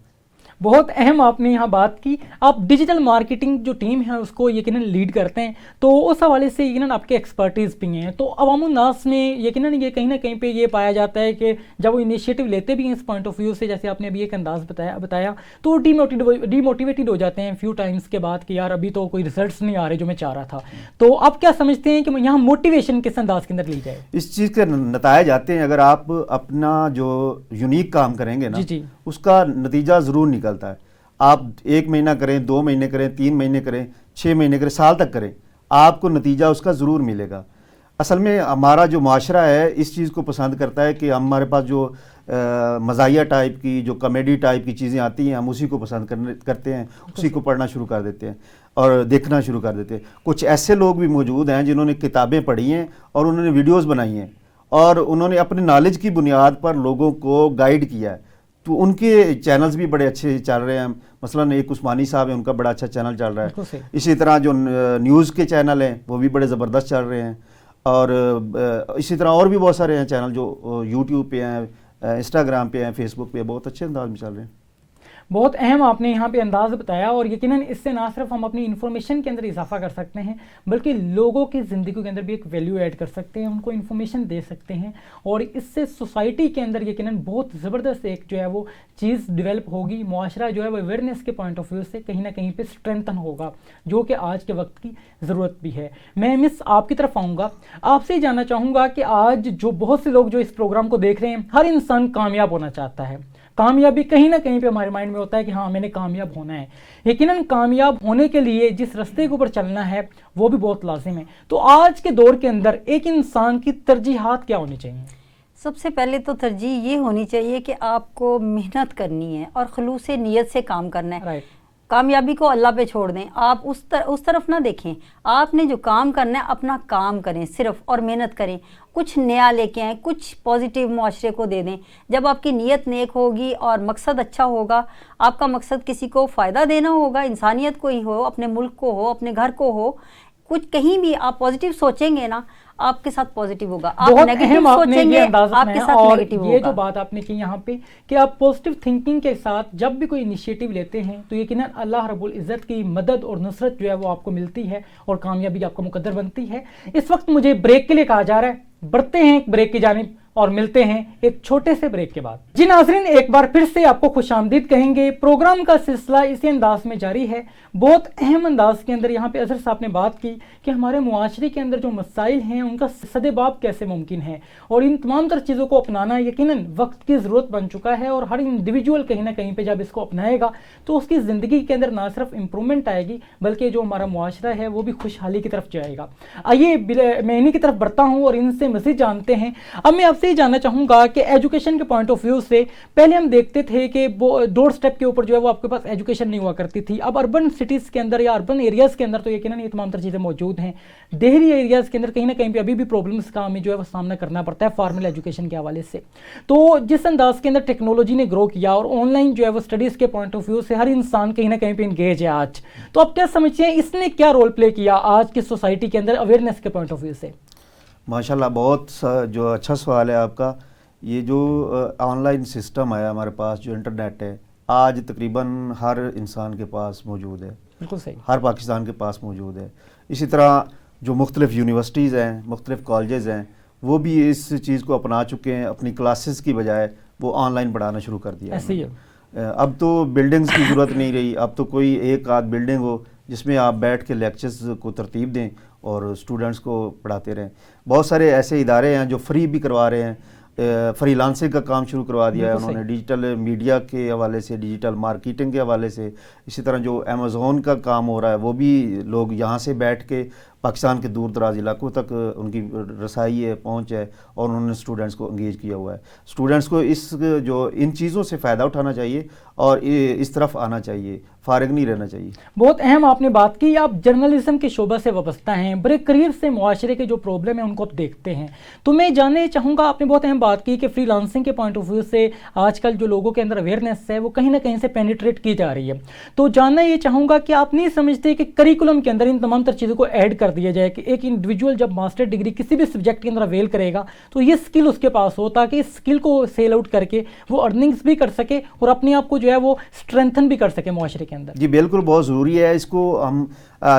بہت اہم آپ نے یہاں بات کی. آپ ڈیجیٹل مارکیٹنگ جو ٹیم ہے اس کو یقیناً لیڈ کرتے ہیں, تو اس حوالے سے یقیناً آپ کے ایکسپرٹیز بھی ہیں. تو عوام الناس میں یقیناً یہ کہیں نہ کہیں پہ یہ پایا جاتا ہے کہ جب وہ انیشیٹو لیتے بھی ہیں اس پوائنٹ آف ویو سے, جیسے آپ نے ابھی ایک انداز بتایا, تو ڈی موٹیویٹڈ ہو جاتے ہیں فیو ٹائمز کے بعد کہ یار ابھی تو کوئی ریزلٹس نہیں آ رہے جو میں چاہ رہا تھا. تو آپ کیا سمجھتے ہیں کہ یہاں موٹیویشن کس انداز کے اندر لی جائے؟ اس چیز کے نتائج آتے ہیں, اگر آپ اپنا جو یونیک کام کریں گے نا, اس کا نتیجہ ضرور نکلتا ہے. آپ 1 مہینہ کریں, 2 مہینے کریں, 3 مہینے کریں, 6 مہینے کریں, سال تک کریں, آپ کو نتیجہ اس کا ضرور ملے گا. اصل میں ہمارا جو معاشرہ ہے اس چیز کو پسند کرتا ہے کہ ہمارے پاس جو مزاحیہ ٹائپ کی, جو کامیڈی ٹائپ کی چیزیں آتی ہیں, ہم اسی کو پسند کرتے ہیں, اسی کو پڑھنا شروع کر دیتے ہیں اور دیکھنا شروع کر دیتے ہیں. کچھ ایسے لوگ بھی موجود ہیں جنہوں نے کتابیں پڑھی ہیں اور انہوں نے ویڈیوز بنائی ہیں, اور انہوں نے اپنے نالج کی بنیاد پر لوگوں کو گائیڈ کیا ہے. تو ان کے چینلز بھی بڑے اچھے چل رہے ہیں. مثلا ایک عثمانی صاحب ہیں, ان کا بڑا اچھا چینل چل رہا ہے. اسی طرح جو نیوز کے چینل ہیں وہ بھی بڑے زبردست چل رہے ہیں, اور اسی طرح اور بھی بہت سارے ہیں چینل جو یوٹیوب پہ ہیں, انسٹاگرام پہ ہیں, فیس بک پہ, بہت اچھے انداز میں چل رہے ہیں. بہت اہم آپ نے یہاں پہ انداز بتایا, اور یقیناً اس سے نہ صرف ہم اپنی انفارمیشن کے اندر اضافہ کر سکتے ہیں بلکہ لوگوں کی زندگیوں کے اندر بھی ایک ویلیو ایڈ کر سکتے ہیں, ان کو انفارمیشن دے سکتے ہیں, اور اس سے سوسائٹی کے اندر یقیناً بہت زبردست ایک جو ہے وہ چیز ڈیولپ ہوگی. معاشرہ جو ہے وہ اویئرنیس کے پوائنٹ آف ویو سے کہیں نہ کہیں پہ اسٹرینتھن ہوگا, جو کہ آج کے وقت کی ضرورت بھی ہے. میں مس آپ کی طرف آؤں گا, آپ سے جاننا چاہوں گا کہ آج جو بہت سے لوگ جو اس پروگرام کو دیکھ رہے ہیں, ہر انسان کامیاب ہونا چاہتا ہے. کامیابی کہیں نہ کہیں پہ ہمارے مائنڈ میں ہوتا ہے کہ ہاں میں نے کامیاب ہونا ہے. یقیناً کامیاب ہونے کے لیے جس راستے کے اوپر چلنا ہے وہ بھی بہت لازم ہے. تو آج کے دور کے اندر ایک انسان کی ترجیحات کیا ہونی چاہیے؟ سب سے پہلے تو ترجیح یہ ہونی چاہیے کہ آپ کو محنت کرنی ہے اور خلوص نیت سے کام کرنا ہے. کامیابی کو اللہ پہ چھوڑ دیں, آپ اس طرف نہ دیکھیں. آپ نے جو کام کرنا ہے اپنا کام کریں صرف, اور محنت کریں, کچھ نیا لے کے آئیں, کچھ پازیٹیو معاشرے کو دے دیں. جب آپ کی نیت نیک ہوگی اور مقصد اچھا ہوگا, آپ کا مقصد کسی کو فائدہ دینا ہوگا, انسانیت کو ہی ہو, اپنے ملک کو ہو, اپنے گھر کو ہو, کچھ کہیں بھی آپ پازیٹیو سوچیں گے نا, آپ کے ساتھ پازیٹیو ہوگا. آپ نیگیٹو سوچیں گے, آپ کے ساتھ نیگیٹو ہوگا. یہ جو بات آپ نے کی یہاں پہ کہ آپ پازیٹیو تھنکنگ کے ساتھ جب بھی کوئی انیشیٹو لیتے ہیں تو یقیناً اللہ رب العزت کی مدد اور نصرت جو ہے وہ آپ کو ملتی ہے اور کامیابی آپ کو مقدر بنتی ہے. اس وقت مجھے بریک کے لیے کہا جا رہا ہے, بڑھتے ہیں ایک بریک کی جانب اور ملتے ہیں ایک چھوٹے سے بریک کے بعد. جی ناظرین, ایک بار پھر سے آپ کو خوش آمدید کہیں گے. پروگرام کا سلسلہ اسی انداز میں جاری ہے. بہت اہم انداز کے اندر یہاں پہ اظہر صاحب نے بات کی کہ ہمارے معاشرے کے اندر جو مسائل ہیں ان کا سدباب کیسے ممکن ہے, اور ان تمام تر چیزوں کو اپنانا یقیناً وقت کی ضرورت بن چکا ہے. اور ہر انڈیویجول کہیں نہ کہیں پہ جب اس کو اپنائے گا تو اس کی زندگی کے اندر نہ صرف امپرومنٹ آئے گی بلکہ جو ہمارا معاشرہ ہے وہ بھی خوشحالی کی طرف جائے گا. آئیے میں انہی کی طرف بڑھتا ہوں اور ان سے مزید جانتے ہیں. اب میں آپ سے جاننا چاہوں گا کہ ایجوکیشن کے پوائنٹ آف ویو سے پہلے ہم دیکھتے تھے کہ ڈور سٹیپ کے اوپر جو ہے وہ آپ کے پاس ایجوکیشن نہیں ہوا کرتی تھی. اب اربن سٹیز کے اندر یا اربن ایریاز کے اندر تو یقیناً یہ تمام تر چیزیں موجود ہیں. دیہی ایریاز کے اندر کہیں نہ کہیں پہ ابھی بھی پرابلمس کا ہمیں جو ہے وہ سامنا کرنا پڑتا ہے فارمل ایجوکیشن کے حوالے سے. تو جس انداز کے اندر ٹیکنالوجی نے گرو کیا اور آن لائن جو ہے وہ اسٹڈیز کے پوائنٹ آف ویو سے ہر انسان کہیں نہ کہیں پہ انگیج ہے آج, تو آپ کیا سمجھتے ہیں اس نے کیا رول پلے کیا آج کی سوسائٹی کے اندر اویئرنیس کے پوائنٹ آف ویو سے؟ ماشاءاللہ, بہت جو اچھا سوال ہے آپ کا. یہ جو آن لائن سسٹم ہے ہمارے پاس, جو انٹرنیٹ ہے, آج تقریباً ہر انسان کے پاس موجود ہے. بالکل صحیح, ہر پاکستان کے پاس موجود ہے. اسی طرح جو مختلف یونیورسٹیز ہیں, مختلف کالجز ہیں, وہ بھی اس چیز کو اپنا چکے ہیں. اپنی کلاسز کی بجائے وہ آن لائن پڑھانا شروع کر دیا. ایسے ہی ہے. اب تو بلڈنگز کی ضرورت نہیں رہی. اب تو کوئی ایک آدھ بلڈنگ ہو جس میں آپ بیٹھ کے لیکچرز کو ترتیب دیں اور اسٹوڈنٹس کو پڑھاتے رہیں. بہت سارے ایسے ادارے ہیں جو فری بھی کروا رہے ہیں. فری لانسنگ کا کام شروع کروا دیا ہے انہوں نے, ڈیجیٹل میڈیا کے حوالے سے, ڈیجیٹل مارکیٹنگ کے حوالے سے. اسی طرح جو امیزون کا کام ہو رہا ہے وہ بھی لوگ یہاں سے بیٹھ کے پاکستان کے دور دراز علاقوں تک ان کی رسائی ہے, پہنچ ہے, اور انہوں نے اسٹوڈنٹس کو انگیج کیا ہوا ہے. اسٹوڈنٹس کو ان چیزوں سے فائدہ اٹھانا چاہیے اور اس طرف آنا چاہیے, فارغ نہیں رہنا چاہیے. بہت اہم آپ نے بات کی. آپ جرنلزم کے شعبہ سے وابستہ ہیں, بڑے قریب سے معاشرے کے جو پرابلم ہیں ان کو آپ دیکھتے ہیں. تو میں جاننا چاہوں گا, آپ نے بہت اہم بات کی کہ فری لانسنگ کے پوائنٹ آف ویو سے آج کل جو لوگوں کے اندر اویئرنیس ہے وہ کہیں نہ کہیں سے پینیٹریٹ کی جا رہی ہے. تو جاننا یہ چاہوں گا کہ آپ نہیں سمجھتے کہ کریکولم کے اندر ان تمام تر چیزوں کو ایڈ کر دیا جائے کہ ایک انڈیویجول جب ماسٹر ڈگری کسی بھی سبجیکٹ کے اندر اویل کرے گا تو یہ اسکل اس کے پاس ہو, تاکہ اس اسکل کو سیل آؤٹ کر کے وہ ارننگس بھی کر سکے اور اپنے آپ کو جو ہے وہ اسٹرینتھن بھی کر سکے معاشرے کے اندر. جی بالکل, بہت ضروری ہے. اس کو ہم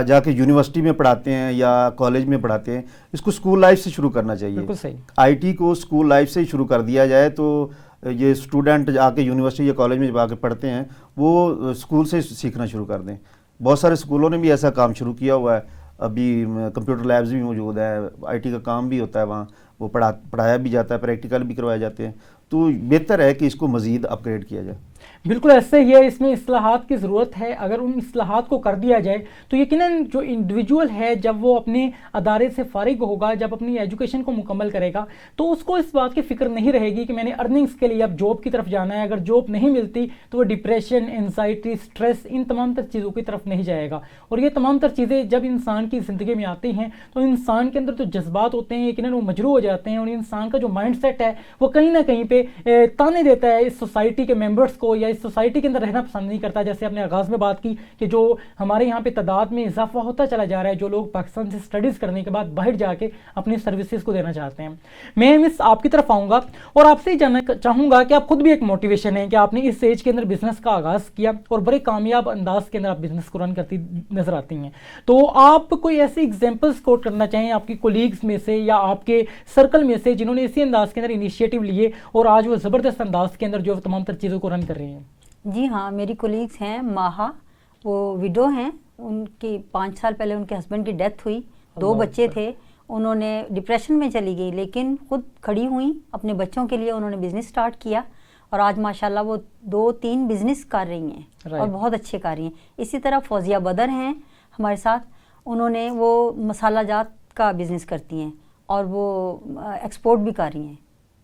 جا کے یونیورسٹی میں پڑھاتے ہیں یا کالج میں پڑھاتے ہیں, اس کو اسکول لائف سے شروع کرنا چاہیے. بالکل صحیح. آئی ٹی کو اسکول لائف سے ہی شروع کر دیا جائے تو یہ اسٹوڈنٹ جا کے یونیورسٹی یا کالج میں جا کے پڑھتے ہیں وہ اسکول سے سیکھنا شروع کر دیں. بہت سارے اسکولوں نے بھی ایسا کام شروع کیا ہوا ہے. ابھی کمپیوٹر لیبز بھی موجود ہے, آئی ٹی کا کام بھی ہوتا ہے وہاں, وہ پڑھایا بھی جاتا ہے, پریکٹیکل بھی کروائے جاتے ہیں. تو بہتر ہے کہ اس کو مزید اپ گریڈ کیا جائے. بالکل ایسے ہی ہے, اس میں اصلاحات کی ضرورت ہے. اگر ان اصلاحات کو کر دیا جائے تو یقیناً جو انڈیویجول ہے جب وہ اپنے ادارے سے فارغ ہوگا, جب اپنی ایجوکیشن کو مکمل کرے گا تو اس کو اس بات کی فکر نہیں رہے گی کہ میں نے ارننگس کے لیے اب جاب کی طرف جانا ہے. اگر جاب نہیں ملتی تو وہ ڈپریشن, انزائٹی, اسٹریس, ان تمام تر چیزوں کی طرف نہیں جائے گا. اور یہ تمام تر چیزیں جب انسان کی زندگی میں آتی ہیں تو انسان کے اندر جو جذبات ہوتے ہیں یقیناً وہ مجروح ہو جاتے ہیں, اور انسان کا جو مائنڈ سیٹ ہے وہ کہیں نہ کہیں پہ تانے دیتا ہے اس سوسائٹی کے ممبرس کو, یا اس سوسائٹی کے اندر رہنا پسند نہیں کرتا. جیسے آپ نے آغاز میں بات کی کہ جو ہمارے یہاں پہ تعداد میں اضافہ ہوتا چلا جا رہا ہے, جو لوگ پاکستان سے اسٹڈیز کرنے کے بعد باہر جا کے اپنی سروسز کو دینا چاہتے ہیں. میں مس آپ کی طرف آؤں گا اور آپ سے جاننا چاہوں گا کہ آپ خود بھی ایک موٹیویشن ہے کہ آپ نے اس ایج کے اندر بزنس کا آغاز کیا اور بڑے کامیاب انداز کے اندر آپ بزنس کو رن کرتی نظر آتی ہیں. تو آپ کوئی ایسی ایگزامپلس کوٹ کرنا چاہیں آپ کی کولیگز میں سے یا آپ کے سرکل میں سے جنہوں نے اسی انداز کے اندر انیشیٹو لیے اور آج وہ زبردست انداز کے اندر جو تمام تر چیزوں کو رن کر رہے ہیں؟ جی ہاں, میری کولیگز ہیں ماہا, وہ ویڈو ہیں. ان کی 5 سال پہلے ان کے ہسبینڈ کی ڈیتھ ہوئی, 2 بچے تھے. انہوں نے ڈپریشن میں چلی گئی لیکن خود کھڑی ہوئیں, اپنے بچوں کے لیے انہوں نے بزنس سٹارٹ کیا اور آج ماشاءاللہ وہ 2-3 بزنس کر رہی ہیں اور بہت اچھے کر رہی ہیں. اسی طرح فوزیہ بدر ہیں ہمارے ساتھ, انہوں نے وہ مسالہ جات کا بزنس کرتی ہیں اور وہ ایکسپورٹ بھی کر رہی ہیں.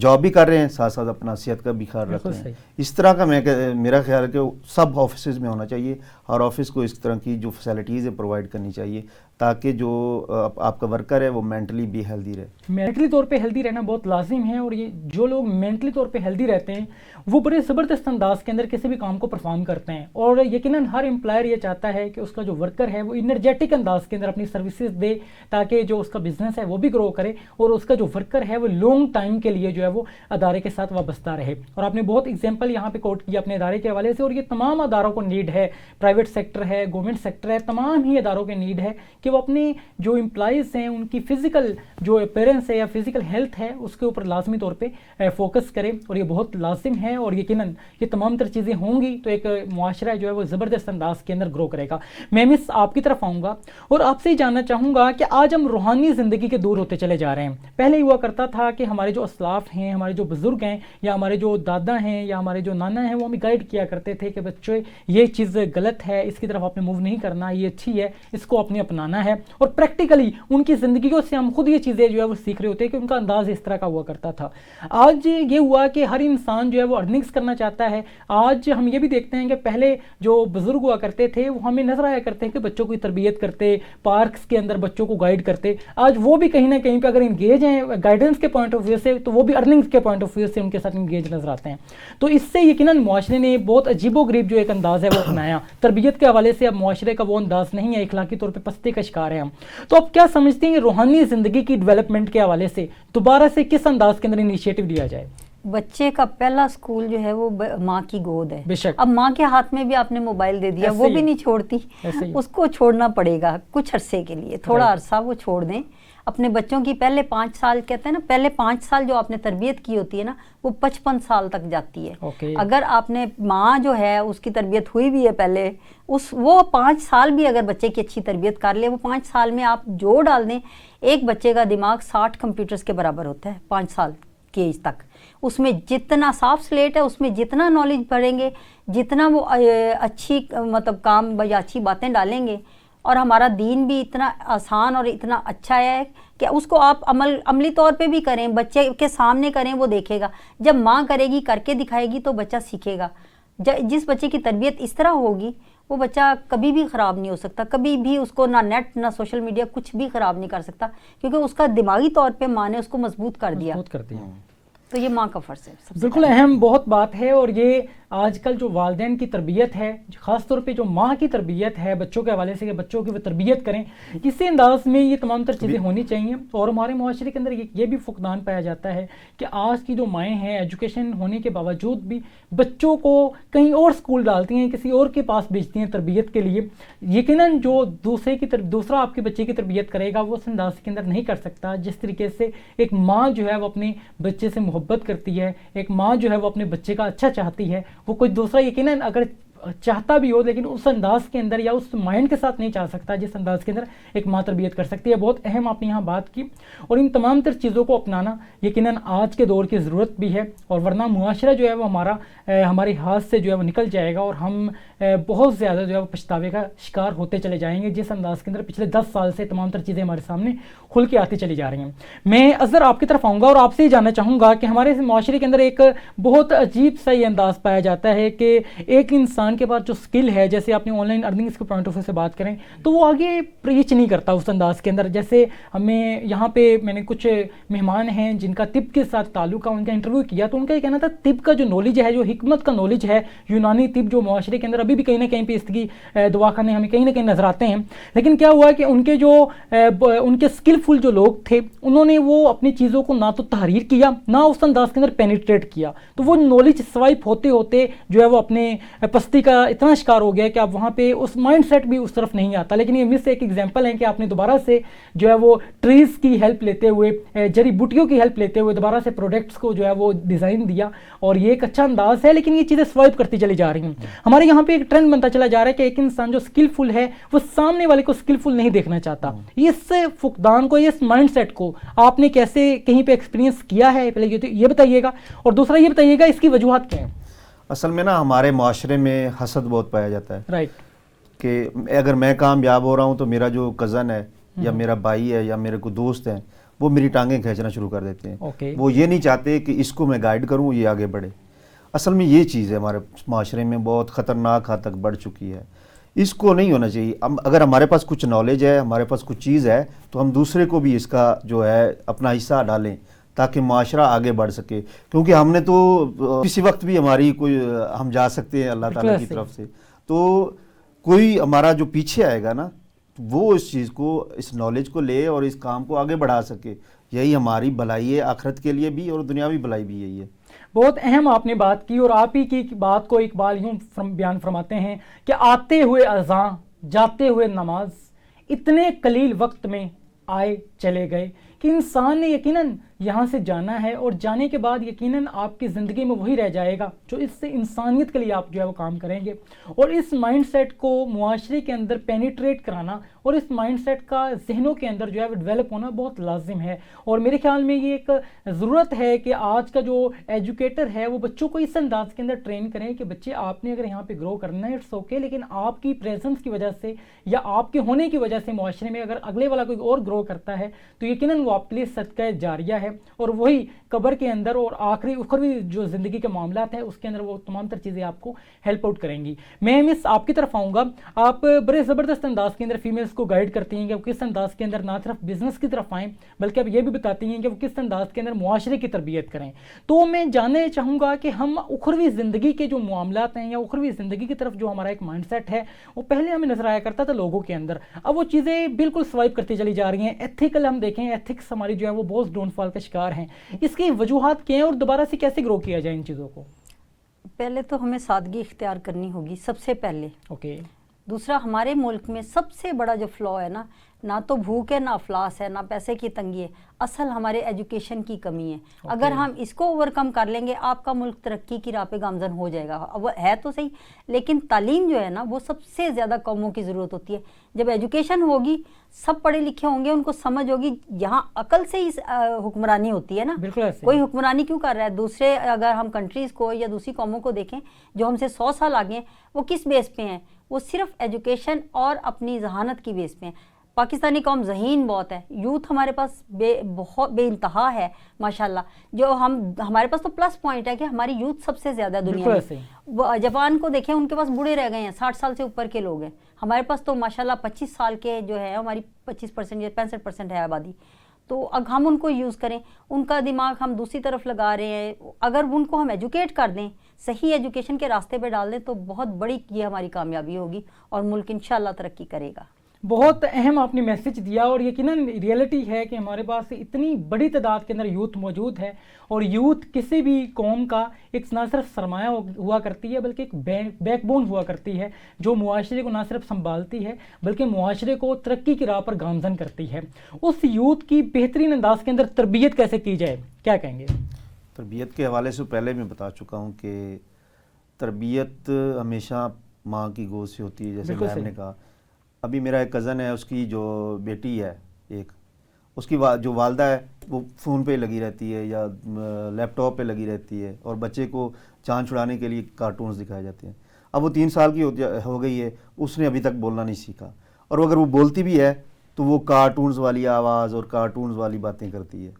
جاب بھی کر رہے ہیں، ساتھ ساتھ اپنا صحت کا بھی خیال رکھ رہے ہیں. اس طرح کا میرا خیال ہے کہ سب آفیسز میں ہونا چاہیے. ہر آفس کو اس طرح کی جو فیسلٹیز ہے پرووائڈ کرنی چاہیے تاکہ جو آپ کا ورکر ہے وہ مینٹلی بھی ہیلدی رہے. مینٹلی طور پہ ہیلدی رہنا بہت لازم ہے، اور یہ جو لوگ مینٹلی طور پہ ہیلدی رہتے ہیں وہ بڑے زبردست انداز کے اندر کسی بھی کام کو پرفارم کرتے ہیں. اور یقیناً ہر امپلائر یہ چاہتا ہے کہ اس کا جو ورکر ہے وہ انرجیٹک انداز کے اندر اپنی سروسز دے تاکہ جو اس کا بزنس ہے وہ بھی گرو کرے اور اس کا جو ورکر ہے وہ لانگ ٹائم کے لیے جو ہے وہ ادارے کے ساتھ وابستہ رہے. اور آپ نے بہت ایگزامپل یہاں پہ کوٹ کیا اپنے ادارے کے حوالے سے، اور یہ تمام اداروں کو نیڈ ہے، پرائیویٹ سیکٹر ہے، گورنمنٹ سیکٹر ہے، تمام ہی اداروں کے نیڈ ہے کہ وہ اپنے جو امپلائیز ہیں ان کی فزیکل جو اپیرنس ہے یا فزیکل ہیلتھ ہے اس کے اوپر لازمی طور پہ فوکس کرے، اور یہ بہت لازم ہے. اور یقیناً یہ تمام تر چیزیں ہوں گی تو ایک معاشرہ جو ہے وہ زبردست انداز کے اندر گرو کرے گا. میں مس آپ کی طرف آؤں گا اور آپ سے جاننا چاہوں گا کہ آج ہم روحانی زندگی کے دور ہوتے چلے جا رہے ہیں. پہلے ہوا کرتا تھا کہ ہمارے جو اسلاف ہیں، ہمارے جو بزرگ ہیں یا ہمارے جو دادا ہیں یا ہمارے جو نانا ہیں وہ ہمیں گائیڈ کیا کرتے تھے کہ بچے یہ چیز غلط ہے، اس کی طرف آپ نے موو نہیں کرنا، یہ اچھی ہے، اس کو آپ نے اپنانا ہے. اور پریکٹیکلی ان کی زندگیوں سے ہم خود یہ چیزیں جو ہے وہ سیکھ رہے ہوتے ہیں کہ ان کا انداز اس طرح کا ہوا کرتا تھا. آج یہ ہوا کہ ہر انسان جو ہے وہ ارننگس کرنا چاہتا ہے. آج ہم یہ بھی دیکھتے ہیں کہ پہلے جو بزرگ ہوا کرتے تھے وہ ہمیں نظر آیا کرتے ہیں کہ بچوں کی تربیت کرتے، پارکس کے اندر بچوں کو گائیڈ کرتے. آج وہ بھی کہیں نہ کہیں پہ اگر انگیج ہیں گائیڈنس کے پوائنٹ آف ویو سے تو وہ بھی ارننگس کے پوائنٹ آف ویو سے ان کے ساتھ انگیج نظر آتے ہیں. تو اس سے یقیناً معاشرے نے بہت عجیب و غریب جو ایک انداز ہے وہ اپنایا. تربیت کے حوالے سے اب معاشرے کا وہ انداز نہیں ہے، اخلاقی طور پہ پستی کا شکار ہے ہم. تو اب کیا سمجھتے ہیں روحانی زندگی کی ڈیولپمنٹ کے حوالے سے دوبارہ سے کس انداز کے اندر انیشیٹو لیا جائے؟ بچے کا پہلا سکول جو ہے وہ ماں کی گود ہے. بے شک. اب ماں کے ہاتھ میں بھی آپ نے موبائل دے دیا، وہ بھی نہیں چھوڑتی، اس کو چھوڑنا پڑے گا کچھ عرصے کے لیے، تھوڑا عرصہ وہ چھوڑ دیں. اپنے بچوں کی پہلے 5 سال کہتے ہیں نا، پہلے 5 سال جو آپ نے تربیت کی ہوتی ہے نا وہ 55 سال تک جاتی ہے. اگر آپ نے ماں جو ہے اس کی تربیت ہوئی بھی ہے پہلے، وہ 5 سال بھی اگر بچے کی اچھی تربیت کر لے، وہ 5 سال میں آپ جو ڈال دیں، ایک بچے کا دماغ 60 کمپیوٹرز کے برابر ہوتا ہے 5 سال کی ایج تک. اس میں جتنا صاف سلیٹ ہے، اس میں جتنا نالج پڑھیں گے، جتنا وہ اچھی مطلب کام یا اچھی باتیں ڈالیں گے. اور ہمارا دین بھی اتنا آسان اور اتنا اچھا ہے کہ اس کو آپ عملی طور پہ بھی کریں، بچے کے سامنے کریں، وہ دیکھے گا. جب ماں کرے گی، کر کے دکھائے گی تو بچہ سیکھے گا. جس بچے کی تربیت اس طرح ہوگی وہ بچہ کبھی بھی خراب نہیں ہو سکتا، کبھی بھی اس کو نہ نیٹ نہ سوشل میڈیا کچھ بھی خراب نہیں کر سکتا، کیونکہ اس کا دماغی طور پہ ماں نے اس کو مضبوط کر دیا. تو یہ ماں کا فرض ہے. بالکل اہم بہت بات ہے. اور یہ آج کل جو والدین کی تربیت ہے، خاص طور پہ جو ماں کی تربیت ہے بچوں کے حوالے سے کہ بچوں کی وہ تربیت کریں، اسی انداز میں یہ تمام تر چیزیں ہونی چاہیے. اور ہمارے معاشرے کے اندر یہ بھی فقدان پایا جاتا ہے کہ آج کی جو مائیں ہیں ایجوکیشن ہونے کے باوجود بھی بچوں کو کہیں اور اسکول ڈالتی ہیں، کسی اور کے پاس بھیجتی ہیں تربیت کے لیے. یقیناً جو دوسرا آپ کے بچے کی تربیت کرے گا وہ اس انداز کے اندر نہیں کر سکتا جس طریقے سے ایک ماں جو ہے وہ اپنے بچے سے محبت کرتی ہے، ایک ماں جو ہے وہ اپنے بچے کا اچھا چاہتی ہے. وہ کوئی دوسرا یقیناً اگر چاہتا بھی ہو لیکن اس انداز کے اندر یا اس مائنڈ کے ساتھ نہیں چاہ سکتا جس انداز کے اندر ایک ماں تربیت کر سکتی ہے. بہت اہم آپ نے یہاں بات کی. اور ان تمام تر چیزوں کو اپنانا یقیناً آج کے دور کی ضرورت بھی ہے، اور ورنہ معاشرہ جو ہے وہ ہمارے ہاتھ سے جو ہے وہ نکل جائے گا اور ہم بہت زیادہ جو ہے وہ پچھتاوے کا شکار ہوتے چلے جائیں گے جس انداز کے اندر پچھلے 10 سال سے تمام تر چیزیں ہمارے سامنے کھل کے آتی چلی جا رہی ہیں. میں اظہر آپ کی طرف آؤں گا اور آپ سے یہ جاننا چاہوں گا کہ ہمارے معاشرے کے اندر ایک بہت عجیب سا یہ انداز پایا جاتا ہے کہ ایک انسان کے پاس جو اسکل ہے، جیسے آپ نے آن لائن ارننگس کے پوائنٹ آف ویو سے بات کریں تو وہ آگے پریچ نہیں کرتا اس انداز کے اندر. جیسے ہمیں یہاں پہ میں نے کچھ مہمان ہیں جن کا طب کے ساتھ تعلق ہے، ان کا انٹرویو کیا تو ان کا یہ کہنا تھا طب کا جو نالج ہے، جو حکمت کا نالج ہے، یونانی طب جو معاشرے کے اندر ابھی بھی کہیں نہ کہیں پہ اس کی دواخانے ہمیں کہیں نہ کہیں نظر آتے ہیں. لیکن کیا ہوا کہ ان کے اسکلفل جو لوگ تھے انہوں نے وہ اپنی چیزوں کو نہ تو تحریر کیا نہ اس انداز کے اندر پینیٹریٹ کیا، تو وہ نالج سوائپ ہوتے ہوتے جو ہے وہ اپنے پستی کا اتنا شکار ہو گیا کہ اب وہاں پہ اس مائنڈ سیٹ بھی اس طرف نہیں آتا. لیکن یہ مس ایک ایگزامپل ہے کہ آپ نے دوبارہ سے جو ہے وہ ٹریز کی ہیلپ لیتے ہوئے، جڑی بوٹیوں کی ہیلپ لیتے ہوئے دوبارہ سے پروڈکٹس کو جو ہے وہ ڈیزائن دیا، اور یہ ایک اچھا انداز ہے. لیکن یہ چیزیں سوائپ کرتی چلی جا رہی ہیں. ہمارے یہاں پہ ایک ٹرینڈ بنتا چلا جا رہا ہے کہ ایک انسان جو اسکلفل ہے وہ سامنے والے کو اسکلفل نہیں دیکھنا چاہتا. اس فقدان کو، اس مائنڈ سیٹ کو آپ نے کیسے کہیں پہ ایکسپیرینس کیا ہے، پہلے یہ بتائیے گا، اور دوسرا یہ بتائیے گا اس کی وجوہات کیا ہیں. اصل میں نا ہمارے معاشرے میں حسد بہت پایا جاتا ہے. رائٹ. کہ اگر میں کامیاب ہو رہا ہوں تو میرا جو کزن ہے یا میرا بھائی ہے یا میرے کوئی دوست ہیں وہ میری ٹانگیں کھینچنا شروع کر دیتے ہیں. وہ یہ نہیں چاہتے کہ اس کو میں گائیڈ کروں یہ آگے بڑھے. اصل میں یہ چیز ہے ہمارے معاشرے میں بہت خطرناک حد تک بڑھ چکی ہے. اس کو نہیں ہونا چاہیے. اگر ہمارے پاس کچھ نالج ہے, ہمارے پاس کچھ چیز ہے, تو ہم دوسرے کو بھی اس کا جو ہے اپنا حصہ ڈالیں تاکہ معاشرہ آگے بڑھ سکے. کیونکہ ہم نے تو کسی وقت بھی ہماری کوئی ہم جا سکتے ہیں اللہ تعالیٰ کی طرف سے, تو کوئی ہمارا جو پیچھے آئے گا نا وہ اس چیز کو, اس نالج کو لے اور اس کام کو آگے بڑھا سکے. یہی ہماری بھلائی ہے آخرت کے لیے بھی اور دنیاوی بھلائی بھی یہی ہے. بہت اہم آپ نے بات کی, اور آپ ہی کی بات کو اقبال یوں بیان فرماتے ہیں کہ آتے ہوئے اذاں جاتے ہوئے نماز, اتنے قلیل وقت میں آئے چلے گئے, کہ انسان نے یقیناً یہاں سے جانا ہے, اور جانے کے بعد یقیناً آپ کی زندگی میں وہی رہ جائے گا جو اس سے انسانیت کے لیے آپ جو ہے وہ کام کریں گے. اور اس مائنڈ سیٹ کو معاشرے کے اندر پینیٹریٹ کرانا اور اس مائنڈ سیٹ کا ذہنوں کے اندر جو ہے وہ ڈیولپ ہونا بہت لازم ہے. اور میرے خیال میں یہ ایک ضرورت ہے کہ آج کا جو ایجوکیٹر ہے وہ بچوں کو اس انداز کے اندر ٹرین کریں کہ بچے آپ نے اگر یہاں پہ گرو کرنا ہے اٹس اوکے, لیکن آپ کی پریزنس کی وجہ سے یا آپ کے ہونے کی وجہ سے معاشرے میں اگر اگلے والا کوئی اور گرو کرتا ہے تو یقیناً وہ آپ کے لیے صدقہ جاریہ ہے, اور وہی قبر کے اندر اور آخری اخروی جو زندگی کے معاملات ہیں اس کے اندر وہ تمام تر چیزیں آپ کو ہیلپ آؤٹ کریں گی. میں مس آپ کی طرف آؤں گا. آپ بڑے زبردست انداز کے اندر فیمیلز کو گائیڈ کرتی ہیں کہ وہ کس انداز کے اندر نہ صرف بزنس کی طرف آئیں بلکہ اب یہ بھی بتاتی ہیں کہ وہ کس انداز کے اندر معاشرے کی تربیت کریں. تو میں جاننا چاہوں گا کہ ہم اخروی زندگی کے جو معاملات ہیں یا اخروی زندگی کی طرف جو ہمارا ایک مائنڈ سیٹ ہے وہ پہلے ہمیں نظر آیا کرتا تھا لوگوں کے اندر, اب وہ چیزیں بالکل سوائپ کرتی چلی جا رہی ہیں. ایتھیکل ہم دیکھیں, ایتھکس ہماری جو ہے وہ بہت ڈاؤن فال کا شکار ہیں. اس کی وجوہات کیا ہیں اور دوبارہ سے کیسے گرو کیا جائے ان چیزوں کو؟ پہلے تو ہمیں سادگی اختیار کرنی ہوگی سب سے پہلے. دوسرا, ہمارے ملک میں سب سے بڑا جو فلا ہے نا, نہ تو بھوک ہے, نہ افلاس ہے, نہ پیسے کی تنگی ہے, اصل ہمارے ایجوکیشن کی کمی ہے. اگر ہم اس کو اوور کم کر لیں گے آپ کا ملک ترقی کی راہ پہ گامزن ہو جائے گا. وہ ہے تو صحیح, لیکن تعلیم جو ہے نا وہ سب سے زیادہ قوموں کی ضرورت ہوتی ہے. جب ایجوکیشن ہوگی, سب پڑھے لکھے ہوں گے, ان کو سمجھ ہوگی, یہاں عقل سے ہی حکمرانی ہوتی ہے نا. کوئی حکمرانی کیوں کر رہا ہے؟ دوسرے اگر ہم کنٹریز کو یا دوسری قوموں کو دیکھیں جو ہم سے 100 سال آگے ہیں, وہ کس بیس پہ ہیں؟ وہ صرف ایجوکیشن اور اپنی ذہانت کی بیس پہ ہیں. پاکستانی قوم ذہین بہت ہے, یوتھ ہمارے پاس بہت بے انتہا ہے ماشاءاللہ. جو ہمارے پاس تو پلس پوائنٹ ہے کہ ہماری یوتھ سب سے زیادہ دنیا میں. جاپان کو دیکھیں, ان کے پاس بوڑھے رہ گئے ہیں, 60 سال سے اوپر کے لوگ ہیں. ہمارے پاس تو ماشاءاللہ 25 سال کے جو ہے, ہماری 25% یا 65% ہے آبادی. تو اب ہم ان کو یوز کریں, ان کا دماغ ہم دوسری طرف لگا رہے ہیں. اگر ان کو ہم ایجوکیٹ کر دیں, صحیح ایجوکیشن کے راستے پہ ڈال دیں, تو بہت بڑی یہ ہماری کامیابی ہوگی اور ملک انشاءاللہ ترقی کرے گا. بہت اہم آپ نے میسج دیا, اور یقیناً ریئلٹی ہے کہ ہمارے پاس اتنی بڑی تعداد کے اندر یوتھ موجود ہے, اور یوتھ کسی بھی قوم کا ایک نہ صرف سرمایہ ہوا کرتی ہے بلکہ ایک بیک بون ہوا کرتی ہے جو معاشرے کو نہ صرف سنبھالتی ہے بلکہ معاشرے کو ترقی کی راہ پر گامزن کرتی ہے. اس یوتھ کی بہترین انداز کے اندر تربیت کیسے کی جائے, کیا کہیں گے؟ تربیت کے حوالے سے پہلے میں بتا چکا ہوں کہ تربیت ہمیشہ ماں کی گود سے ہوتی ہے. جیسے میم نے کہا, ابھی میرا ایک کزن ہے, اس کی جو بیٹی ہے ایک, اس کی جو والدہ ہے وہ فون پہ لگی رہتی ہے یا لیپ ٹاپ پہ لگی رہتی ہے, اور بچے کو چاند چھڑانے کے لیے کارٹونز دکھائے جاتے ہیں. اب وہ 3 سال کی ہو گئی ہے, اس نے ابھی تک بولنا نہیں سیکھا, اور اگر وہ بولتی بھی ہے تو وہ کارٹونز والی آواز اور کارٹونز والی باتیں کرتی ہے.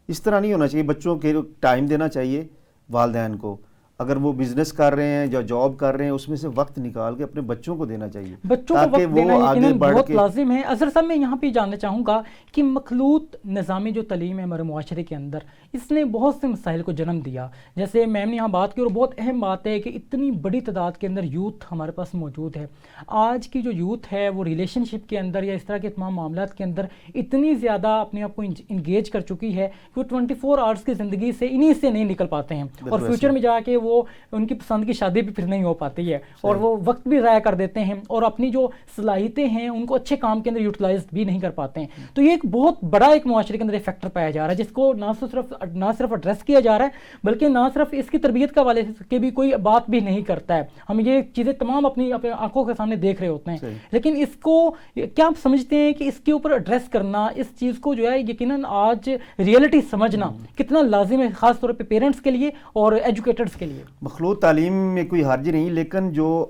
اس طرح نہیں ہونا چاہیے. بچوں کے ٹائم دینا چاہیے والدین کو. اگر وہ بزنس کر رہے ہیں یا جاب کر رہے ہیں, اس میں سے وقت نکال کے اپنے بچوں کو دینا چاہیے, بچوں کو وقت دینا یقیناً بہت لازم ہے. اظہر صاحب, میں یہاں پہ جاننا چاہوں گا کہ مخلوط نظامی جو تعلیم ہے ہمارے معاشرے کے اندر, اس نے بہت سے مسائل کو جنم دیا. جیسے میم نے یہاں بات کی, اور بہت اہم بات ہے کہ اتنی بڑی تعداد کے اندر یوتھ ہمارے پاس موجود ہے. آج کی جو یوتھ ہے وہ ریلیشن شپ کے اندر یا اس طرح کے تمام معاملات کے اندر اتنی زیادہ اپنے آپ کو انگیج کر چکی ہے کہ وہ 24 آورس کی زندگی سے انہی سے نہیں نکل پاتے ہیں, اور فیوچر میں جا کے وہ ان کی پسند کی شادی بھی پھر نہیں ہو پاتی ہے, اور وہ وقت بھی ضائع کر دیتے ہیں, اور اپنی جو صلاحیتیں ہیں ان کو اچھے کام کے اندر یوٹیلائز بھی نہیں کر پاتے ہیں. تو یہ ایک بہت بڑا ایک معاشرے کے اندر ایک فیکٹر پایا جا رہا ہے جس کو نہ صرف ایڈریس کیا جا رہا ہے بلکہ نہ صرف اس کی تربیت کا حوالے سے بھی کوئی بات بھی نہیں کرتا ہے. ہم یہ چیزیں تمام اپنی آنکھوں کے سامنے دیکھ رہے ہوتے ہیں, لیکن اس کو کیا آپ سمجھتے ہیں کہ اس کے اوپر ایڈریس کرنا, اس چیز کو جو ہے یقیناً آج ریئلٹی سمجھنا کتنا لازم ہے, خاص طور پہ پیرنٹس کے لیے اور ایجوکیٹرز کے لیے؟ مخلوط تعلیم میں کوئی حرج نہیں, لیکن جو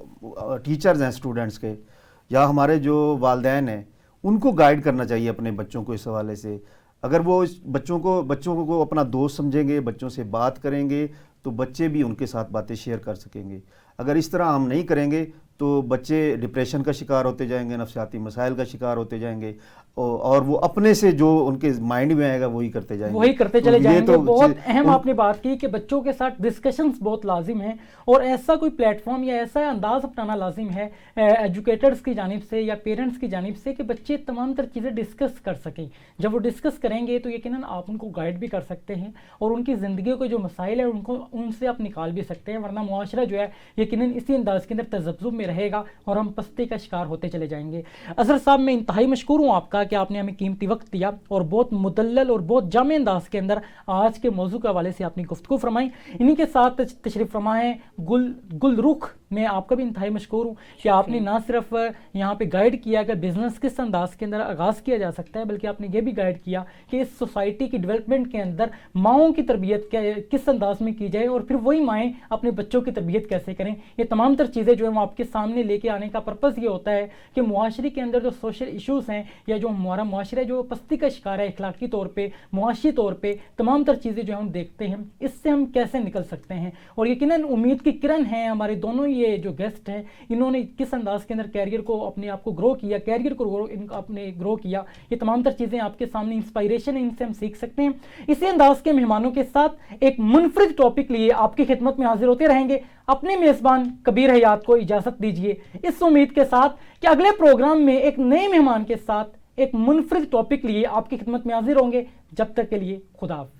ٹیچرز ہیں اسٹوڈنٹس کے یا ہمارے جو والدین ہیں ان کو گائیڈ کرنا چاہیے اپنے بچوں کو اس حوالے سے. اگر وہ بچوں کو اپنا دوست سمجھیں گے، بچوں سے بات کریں گے تو بچے بھی ان کے ساتھ باتیں شیئر کر سکیں گے. اگر اس طرح ہم نہیں کریں گے تو بچے ڈپریشن کا شکار ہوتے جائیں گے، نفسیاتی مسائل کا شکار ہوتے جائیں گے، اور وہ اپنے سے جو ان کے مائنڈ میں آئے گا وہی کرتے جائیں گے، وہی کرتے چلے جائیں گے. بہت اہم آپ نے بات کی کہ بچوں کے ساتھ ڈسکشنز بہت لازم ہیں، اور ایسا کوئی پلیٹ فارم یا ایسا انداز اپنانا لازم ہے ایجوکیٹرز کی جانب سے یا پیرنٹس کی جانب سے کہ بچے تمام تر چیزیں ڈسکس کر سکیں. جب وہ ڈسکس کریں گے تو یقیناً آپ ان کو گائیڈ بھی کر سکتے ہیں، اور ان کی زندگیوں کے جو مسائل ہیں ان سے آپ نکال بھی سکتے ہیں، ورنہ معاشرہ جو ہے یقیناً اسی انداز کے اندر تذبذب میں رہے گا اور ہم پستی کا شکار ہوتے چلے جائیں گے. اظہر صاحب میں انتہائی مشکور ہوں آپ کا کہ آپ نے ہمیں قیمتی وقت دیا اور بہت مدلل اور بہت جامع انداز کے اندر آج کے موضوع کے حوالے سے آپ نے گفتگو فرمائی. انہی کے ساتھ تشریف فرما ہے گل رخ. میں آپ کا بھی انتہائی مشکور ہوں کہ آپ نے نہ صرف یہاں پہ گائیڈ کیا کہ بزنس کس انداز کے اندر آغاز کیا جا سکتا ہے، بلکہ آپ نے یہ بھی گائیڈ کیا کہ اس سوسائٹی کی ڈیولپمنٹ کے اندر ماؤں کی تربیت کس انداز میں کی جائے، اور پھر وہی مائیں اپنے بچوں کی تربیت کیسے کریں. یہ تمام تر چیزیں جو ہے وہ آپ کے سامنے لے کے آنے کا پرپس یہ ہوتا ہے کہ معاشرے کے اندر جو سوشل ایشوز ہیں یا جو ہمارا معاشرہ جو پستی کا شکار ہے اخلاقی طور پہ، معاشی طور پہ، تمام تر چیزیں جو ہم دیکھتے ہیں اس سے ہم کیسے نکل سکتے ہیں. اور یقیناً امید کی کرن ہیں ہمارے دونوں یہ جو گیسٹ ہیں، انہوں نے کس انداز کے اندر کیریئر کو اپنے آپ کو گرو کیا، کیریئر کو اپنے گرو کیا. یہ تمام تر چیزیں آپ کے سامنے انسپائریشن ہے، ان سے ہم سیکھ سکتے ہیں. اسی انداز کے مہمانوں کے ساتھ ایک منفرد ٹاپک لیے آپ کی خدمت میں حاضر ہوتے رہیں گے. اپنے میزبان کبیر حیات کو اجازت دیجیے اس امید کے ساتھ کہ اگلے پروگرام میں ایک نئے مہمان کے ساتھ ایک منفرد ٹاپک لیے آپ کی خدمت میں حاضر ہوں گے. جب تک کے لیے خدا حافظ.